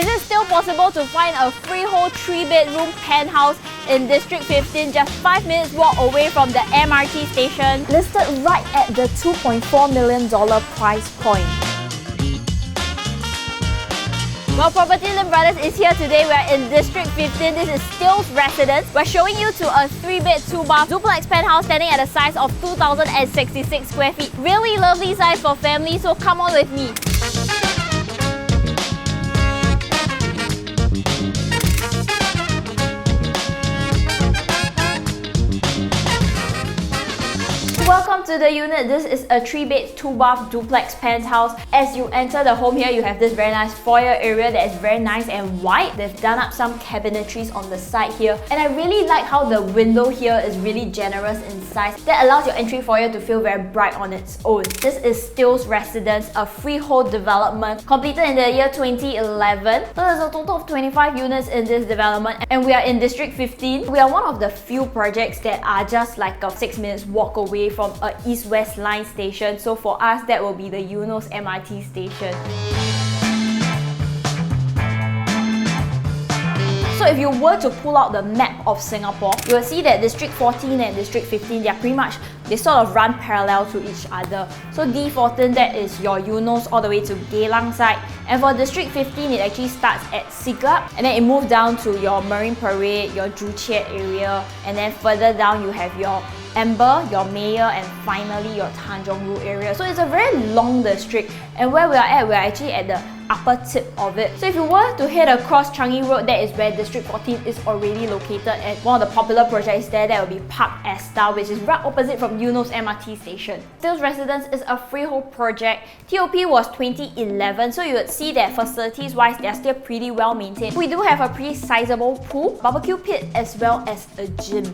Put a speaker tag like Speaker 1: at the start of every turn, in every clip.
Speaker 1: Is it still possible to find a freehold 3-bedroom penthouse in District 15 just 5 minutes walk away from the MRT station? Listed right at the $2.4 million price point. Well, PropertyLimBrothers is here today. We're in District 15. This is Stillz Residence. We're showing you to a 3-bed, 2-bath duplex penthouse standing at a size of 2,066 square feet. Really lovely size for family, so come on with me. Welcome to the unit. This is a 3-bed, 2-bath duplex penthouse. As you enter the home here, you have this very nice foyer area that is very nice and wide. They've done up some cabinetries on the side here. And I really like how the window here is really generous in size. That allows your entry foyer to feel very bright on its own. This is Stillz Residence, a freehold development completed in the year 2011. So there's a total of 25 units in this development and we are in District 15. We are one of the few projects that are just like a 6 minutes walk away from a east-west line station. So for us, that will be the Eunos MRT station. So if you were to pull out the map of Singapore, you will see that District 14 and District 15, they sort of run parallel to each other. So D14, that is your Eunos all the way to Geylang side. And for District 15, it actually starts at Siglap and then it moves down to your Marine Parade, your Joo Chiat area, and then further down you have your Amber, your Mayor, and finally your Tanjong Rhu area. So it's a very long district, and where we are actually at the upper tip of it. So if you were to head across Changi Road, that is where District 14 is already located, and one of the popular projects there, that will be Park Esta, which is right opposite from Eunos MRT station. Stillz Residence is a freehold project. TOP was 2011, so you would see that facilities wise, they are still pretty well maintained. We do have a pretty sizable pool, barbecue pit, as well as a gym.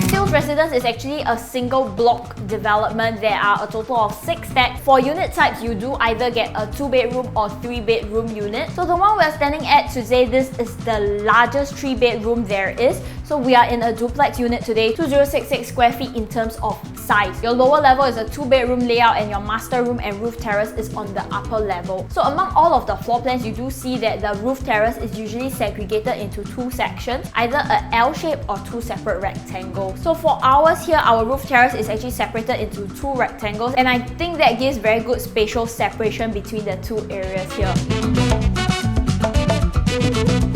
Speaker 1: Stillz Residence is actually a single block development. There are a total of 6 stacks. For unit types, you do either get a 2-bedroom or 3-bedroom unit. So the one we're standing at today, this is the largest 3-bedroom there is. So we are in a duplex unit today, 2066 square feet in terms of size. Your lower level is a 2-bedroom layout and your master room and roof terrace is on the upper level. So among all of the floor plans, you do see that the roof terrace is usually segregated into 2 sections, either an L shape or 2 separate rectangles. So for ours here, our roof terrace is actually separated into 2 rectangles, and I think that gives very good spatial separation between the 2 areas here.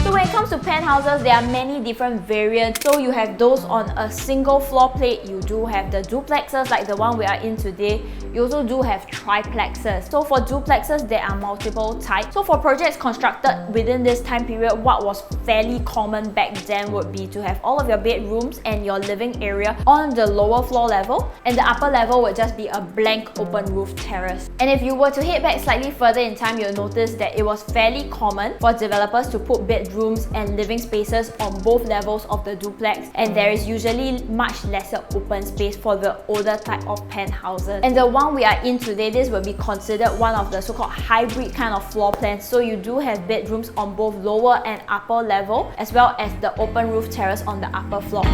Speaker 1: So when it comes to penthouses, there are many different variants. So you have those on a single floor plate, you do have the duplexes like the one we are in today. You also do have triplexes. So for duplexes, there are multiple types. So for projects constructed within this time period, what was fairly common back then would be to have all of your bedrooms and your living area on the lower floor level, and the upper level would just be a blank open roof terrace. And if you were to head back slightly further in time, you'll notice that it was fairly common for developers to put bedrooms and living spaces on both levels of the duplex, and there is usually much lesser open space for the older type of penthouses. And the one we are in today, this will be considered one of the so-called hybrid kind of floor plans. So you do have bedrooms on both lower and upper level, as well as the open roof terrace on the upper floor.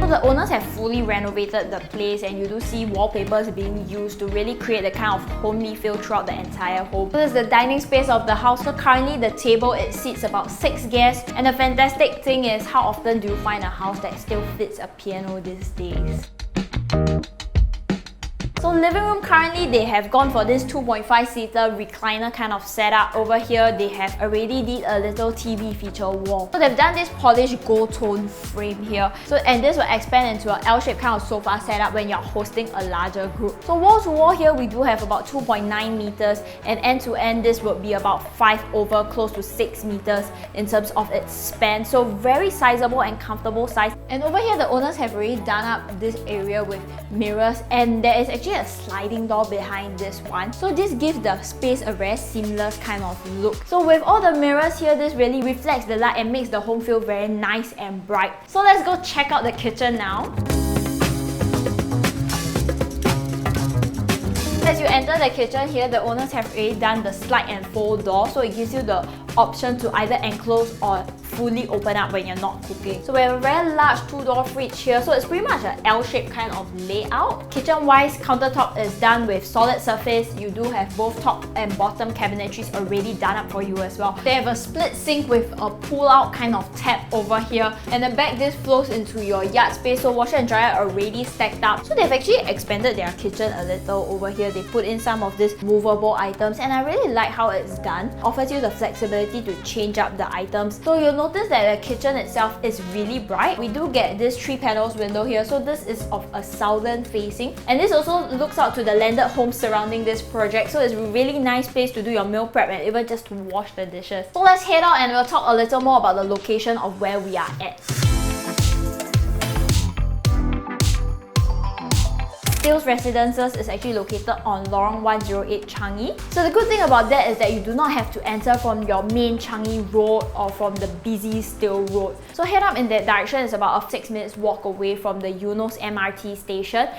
Speaker 1: The owners have fully renovated the place, and you do see wallpapers being used to really create a kind of homely feel throughout the entire home. So this is the dining space of the house. So currently the table, it seats about 6 guests, and the fantastic thing is, how often do you find a house that still fits a piano these days? So living room, currently they have gone for this 2.5-seater recliner kind of setup. Over here, they have already did a little TV feature wall. So they've done this polished gold tone frame here. So, and this will expand into an L-shaped kind of sofa setup when you're hosting a larger group. So wall to wall here, we do have about 2.9 meters, and end to end, this would be about 5 over, close to 6 meters in terms of its span. So very sizable and comfortable size. And over here, the owners have already done up this area with mirrors, and there is actually a sliding door behind this one. So this gives the space a very seamless kind of look. So with all the mirrors here, this really reflects the light and makes the home feel very nice and bright. So let's go check out the kitchen now. As you enter the kitchen here, the owners have already done the slide and fold door, so it gives you the option to either enclose or fully open up when you're not cooking. So we have a very large 2-door fridge here, so it's pretty much an L-shaped kind of layout. Kitchen-wise, countertop is done with solid surface. You do have both top and bottom cabinetries already done up for you as well. They have a split sink with a pull-out kind of tap over here, and the back this flows into your yard space, so washer and dryer are already stacked up. So they've actually expanded their kitchen a little over here. They put in some of these movable items, and I really like how it's done. Offers you the flexibility to change up the items. So you'll notice that the kitchen itself is really bright. We do get this 3 panels window here, so this is of a southern facing, and this also looks out to the landed homes surrounding this project, so it's a really nice place to do your meal prep and even just to wash the dishes. So let's head out and we'll talk a little more about the location of where we are at. Stillz Residences is actually located on Lorong 108 Changi. So the good thing about that is that you do not have to enter from your main Changi road or from the busy Still road. So head up in that direction, it's about a 6 minutes walk away from the Eunos MRT station.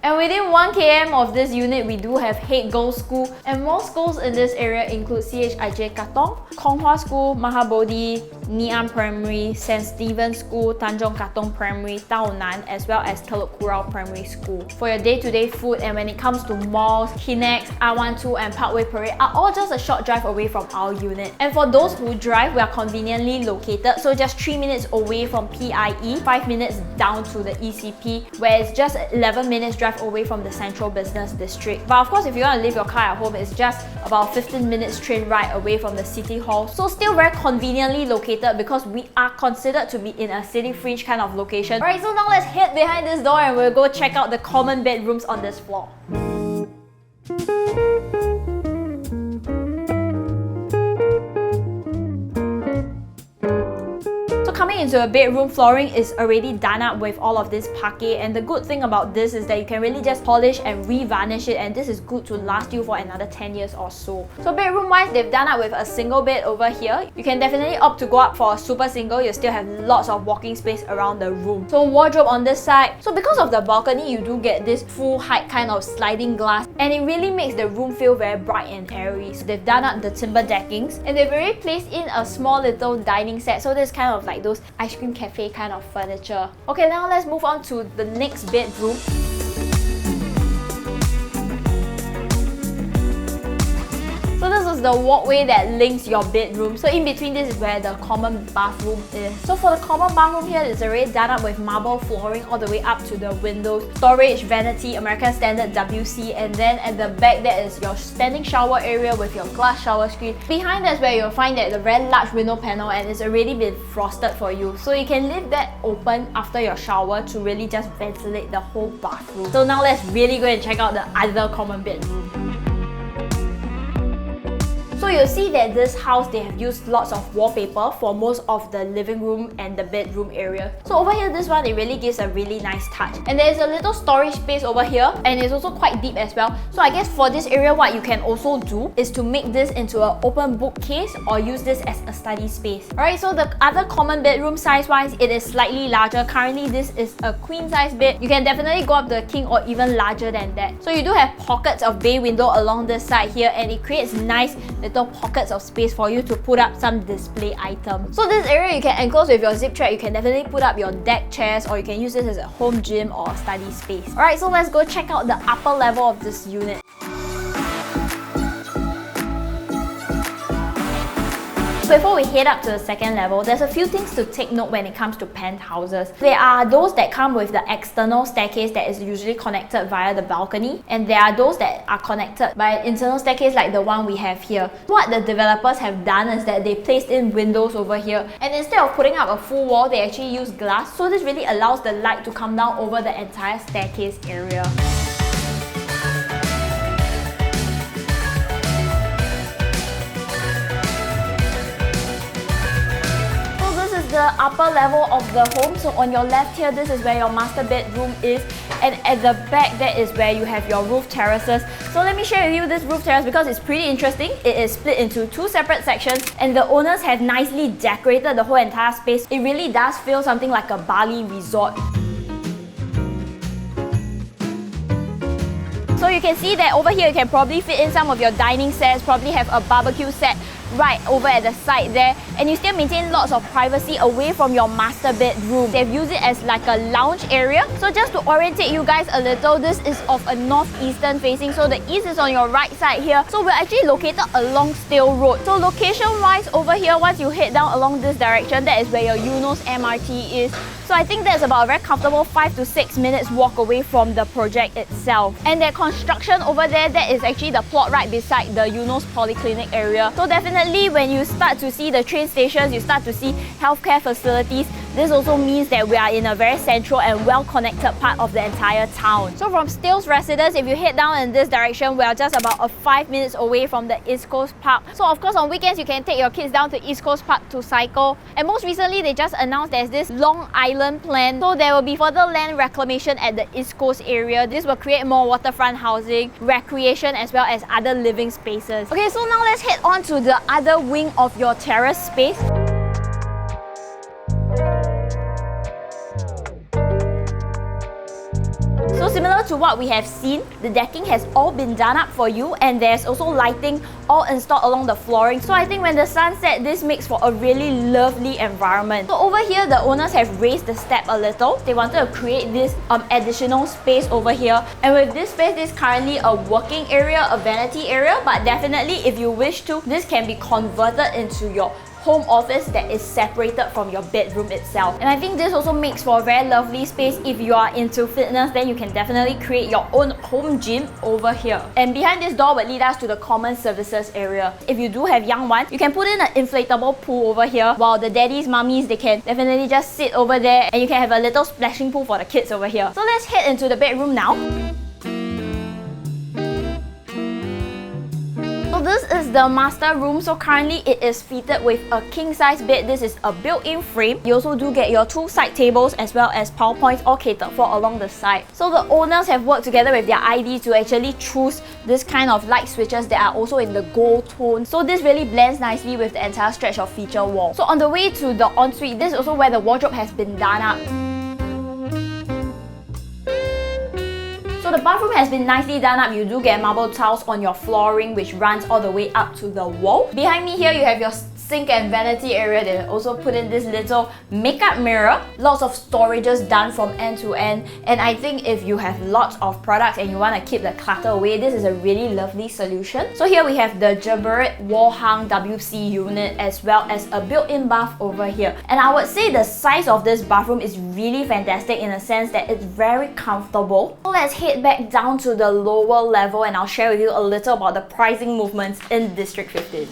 Speaker 1: And within 1 km of this unit, we do have Haig Girls' School, and more schools in this area include CHIJ Katong, Kong Hwa School, Mahabodhi, Niam Primary, St. Stephen's School, Tanjong Katong Primary, Tao Nan, as well as Teluk Kurau Primary School. For your day-to-day food, and when it comes to malls, Kinex, R12 and Parkway Parade are all just a short drive away from our unit. And for those who drive, we are conveniently located, so just 3 minutes away from PIE, 5 minutes down to the ECP, where it's just 11 minutes drive away from the central business district. But of course, if you want to leave your car at home, it's just about 15 minutes train ride away from the city hall. So still very conveniently located because we are considered to be in a city fringe kind of location. Alright, so now let's head behind this door and we'll go check out the common bedrooms on this floor. Coming into a bedroom, flooring is already done up with all of this parquet, and the good thing about this is that you can really just polish and re-varnish it, and this is good to last you for another 10 years or so. So bedroom wise, they've done up with a single bed over here. You can definitely opt to go up for a super single. You still have lots of walking space around the room. So wardrobe on this side. So because of the balcony, you do get this full height kind of sliding glass, and it really makes the room feel very bright and airy. So they've done up the timber deckings, and they've already placed in a small little dining set. So this kind of like those ice cream cafe kind of furniture. Okay, now let's move on to the next bedroom. So this is the walkway that links your bedroom. So in between this is where the common bathroom is. So for the common bathroom here, it's already done up with marble flooring all the way up to the windows. Storage, vanity, American Standard WC, and then at the back that is your standing shower area with your glass shower screen. Behind that's where you'll find that the very large window panel, and it's already been frosted for you. So you can leave that open after your shower to really just ventilate the whole bathroom. So now let's really go and check out the other common bedroom. So you'll see that this house, they have used lots of wallpaper for most of the living room and the bedroom area. So over here, this one, it really gives a really nice touch. And there's a little storage space over here, and it's also quite deep as well. So I guess for this area, what you can also do is to make this into an open bookcase or use this as a study space. Alright, so the other common bedroom size-wise, it is slightly larger. Currently, this is a queen size bed. You can definitely go up to a king or even larger than that. So you do have pockets of bay window along this side here, and it creates nice little pockets of space for you to put up some display items. So this area you can enclose with your zip track. You can definitely put up your deck chairs, or you can use this as a home gym or study space. Alright, so let's go check out the upper level of this unit. Before we head up to the second level, there's a few things to take note when it comes to penthouses. There are those that come with the external staircase that is usually connected via the balcony, and there are those that are connected by an internal staircase like the one we have here. What the developers have done is that they placed in windows over here, and instead of putting up a full wall, they actually use glass, so this really allows the light to come down over the entire staircase area. The upper level of the home. So on your left here, this is where your master bedroom is, and at the back that is where you have your roof terraces. So let me share with you this roof terrace because it's pretty interesting. It is split into 2 separate sections, and the owners have nicely decorated the whole entire space. It really does feel something like a Bali resort. So you can see that over here you can probably fit in some of your dining sets, probably have a barbecue set right over at the side there, and you still maintain lots of privacy away from your master bedroom. They've used it as like a lounge area. So just to orientate you guys a little, this is of a northeastern facing, so the east is on your right side here. So we're actually located along Stillz Road. So location wise over here, once you head down along this direction, that is where your Eunos MRT is. So I think that's about a very comfortable 5 to 6 minutes walk away from the project itself. And their construction over there, that is actually the plot right beside the Eunos Polyclinic area. So definitely when you start to see the train stations, you start to see healthcare facilities, this also means that we are in a very central and well-connected part of the entire town. So from Stillz Residence, if you head down in this direction, we are just about 5 minutes away from the East Coast Park. So of course on weekends, you can take your kids down to East Coast Park to cycle. And most recently, they just announced there's this Long Island plan. So there will be further land reclamation at the East Coast area. This will create more waterfront housing, recreation, as well as other living spaces. Okay, so now let's head on to the other wing of your terrace space. So similar to what we have seen, the decking has all been done up for you, and there's also lighting all installed along the flooring. So I think when the sun sets, this makes for a really lovely environment. So over here, the owners have raised the step a little. They wanted to create this additional space over here. And with this space, this is currently a working area, a vanity area, but definitely if you wish to, this can be converted into your home office that is separated from your bedroom itself. And I think this also makes for a very lovely space. If you are into fitness, then you can definitely create your own home gym over here. And behind this door will lead us to the common services area. If you do have young ones, you can put in an inflatable pool over here, while the daddies, mummies, they can definitely just sit over there, and you can have a little splashing pool for the kids over here. So let's head into the bedroom now. So this is the master room. So currently it is fitted with a king size bed. This is a built-in frame. You also do get your 2 side tables as well as power points all catered for along the side. So the owners have worked together with their ID to actually choose this kind of light switches that are also in the gold tone. So this really blends nicely with the entire stretch of feature wall. So on the way to the ensuite, this is also where the wardrobe has been done up. So the bathroom has been nicely done up. You do get marble tiles on your flooring, which runs all the way up to the wall. Behind me here, you have your sink and vanity area. They also put in this little makeup mirror. Lots of storages done from end to end. And I think if you have lots of products and you want to keep the clutter away, this is a really lovely solution. So here we have the Jabarit wall hung WC unit, as well as a built-in bath over here. And I would say the size of this bathroom is really fantastic in the sense that it's very comfortable. So let's head back down to the lower level, and I'll share with you a little about the pricing movements in District 15.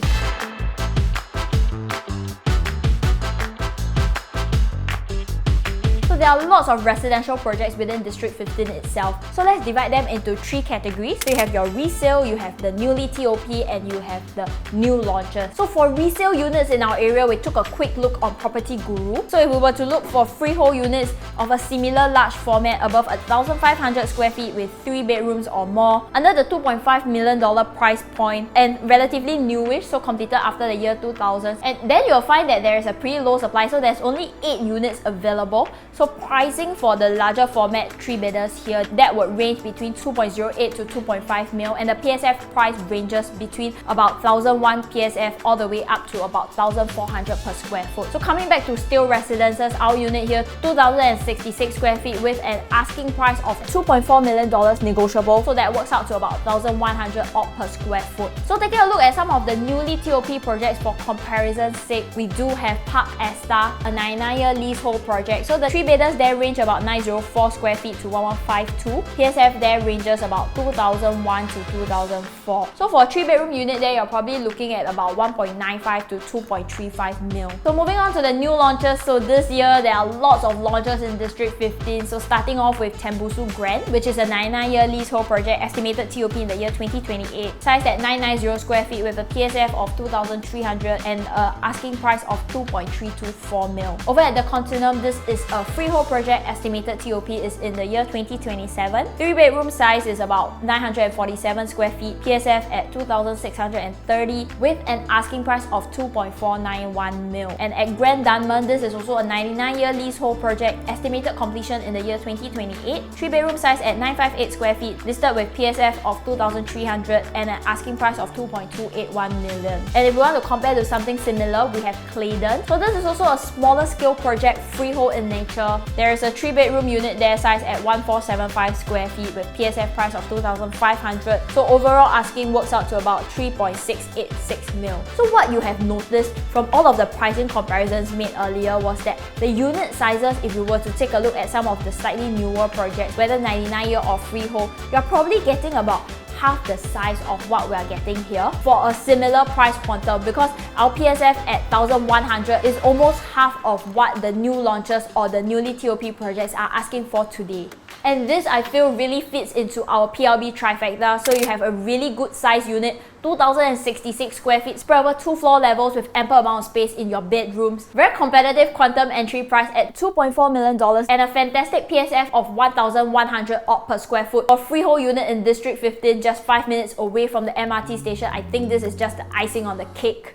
Speaker 1: There are lots of residential projects within District 15 itself. So let's divide them into 3 categories. So you have your resale, you have the newly TOP, and you have the new launches. So for resale units in our area, we took a quick look on Property Guru. So if we were to look for freehold units of a similar large format above 1,500 square feet with 3 bedrooms or more, under the $2.5 million price point, and relatively newish, so completed after the year 2000. And then you'll find that there is a pretty low supply, so there's only 8 units available. So pricing for the larger format 3-bedders here, that would range between 2.08 to 2.5 mil, and the PSF price ranges between about 1,001 PSF all the way up to about 1,400 per square foot. So coming back to Stillz Residences, our unit here, 2,066 square feet with an asking price of $2.4 million negotiable, so that works out to about 1,100 odd per square foot. So taking a look at some of the newly TOP projects for comparison's sake, we do have Park Esta, a 99-year leasehold project. So the 3-bedders there range about 904 square feet to 1152. PSF there ranges about 2001 to 2004. So for a 3-bedroom unit there, you're probably looking at about 1.95 to 2.35 mil. So moving on to the new launches. So this year, there are lots of launches in District 15. So starting off with Tembusu Grand, which is a 99-year leasehold project, estimated TOP in the year 2028. Sized at 990 square feet with a PSF of 2,300 and an asking price of 2.324 mil. Over at the Continuum, this is a free freehold project estimated TOP is in the year 2027. 3-bedroom size is about 947 square feet, PSF at 2,630 with an asking price of 2.491 mil. And at Grand Dunman, this is also a 99-year leasehold project, estimated completion in the year 2028. 3-bedroom size at 958 square feet, listed with PSF of 2,300 and an asking price of 2.281 million. And if we want to compare to something similar, we have Claydon. So this is also a smaller scale project, freehold in nature. There is a 3-bedroom unit there, size at 1,475 square feet with PSF price of 2,500. So overall asking works out to about 3.686 mil. So what you have noticed from all of the pricing comparisons made earlier was that the unit sizes, if you were to take a look at some of the slightly newer projects, whether 99-year or freehold, you're probably getting about half the size of what we are getting here for a similar price quantum, because our PSF at 1,100 is almost half of what the new launches or the newly TOP projects are asking for today. And this, I feel, really fits into our PLB trifecta. So you have a really good size unit, 2,066 square feet, spread over 2 floor levels with ample amount of space in your bedrooms. Very competitive quantum entry price at $2.4 million and a fantastic PSF of 1,100 odd per square foot. For a freehold unit in District 15, just 5 minutes away from the MRT station, I think this is just the icing on the cake.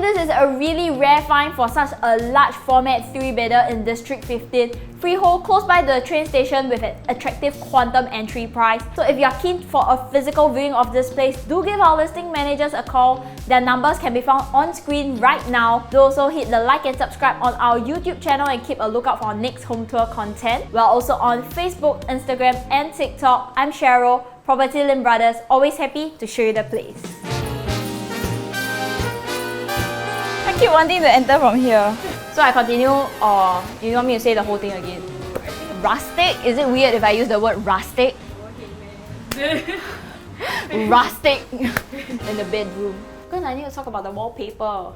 Speaker 1: This is a really rare find for such a large format 3-bedder in District 15. Freehold, close by the train station with an attractive quantum entry price. So if you are keen for a physical viewing of this place, do give our listing managers a call. Their numbers can be found on screen right now. Do also hit the like and subscribe on our YouTube channel and keep a lookout for our next home tour content. We're also on Facebook, Instagram and TikTok. I'm Cheryl, PropertyLimBrothers, always happy to show you the place.
Speaker 2: I keep wanting to enter from here.
Speaker 1: So I continue, or you want me to say the whole thing again? Rustic? Is it weird if I use the word rustic? Rustic in the bedroom. Because I need to talk about the wallpaper.